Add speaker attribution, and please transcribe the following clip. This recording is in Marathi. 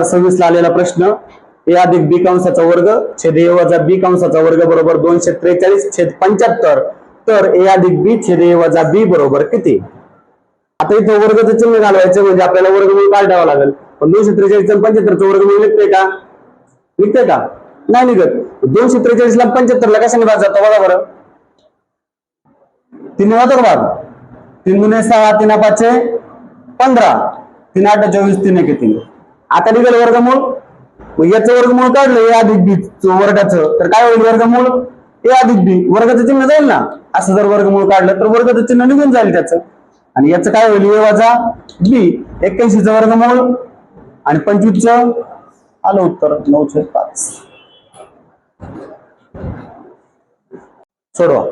Speaker 1: 26 ला आलेला प्रश्न ए अधिक बी कंसाचा वर्ग छेद ए वजा बी कंसाचा वर्ग बरोबर 243/75. तर ए अधिक बी छेद ए वजा बी बरोबर किती? आता इथं वर्गाचं चिन्ह घालवायचं म्हणजे आपल्याला वर्गमूळ काढावं लागेल. पण 243 आणि 75चं वर्गमूळ निघते का? निघते का? नाही निघत. 243 ला 75 ला कशाने भाग जातो बघा बरं. 3 होतो भाग. 3 गुणे 6 3 5 15 3 8 24 3 1 3. आता निघेल वर्गमूळ. याचं वर्गमूळ काढलं ए अधिक बी वर्गाचं तर काय होईल? वर्गमूळ ए अधिक बी वर्गाचं चिन्ह जाईल ना. असं जर वर्गमूळ काढलं तर वर्गाचं चिन्ह निघून जाईल त्याचं. आणि याचं काय होईल? ए वजा बी. 81चं वर्गमूळ आणि 25चं आलं उत्तर 9/5. सोडवा.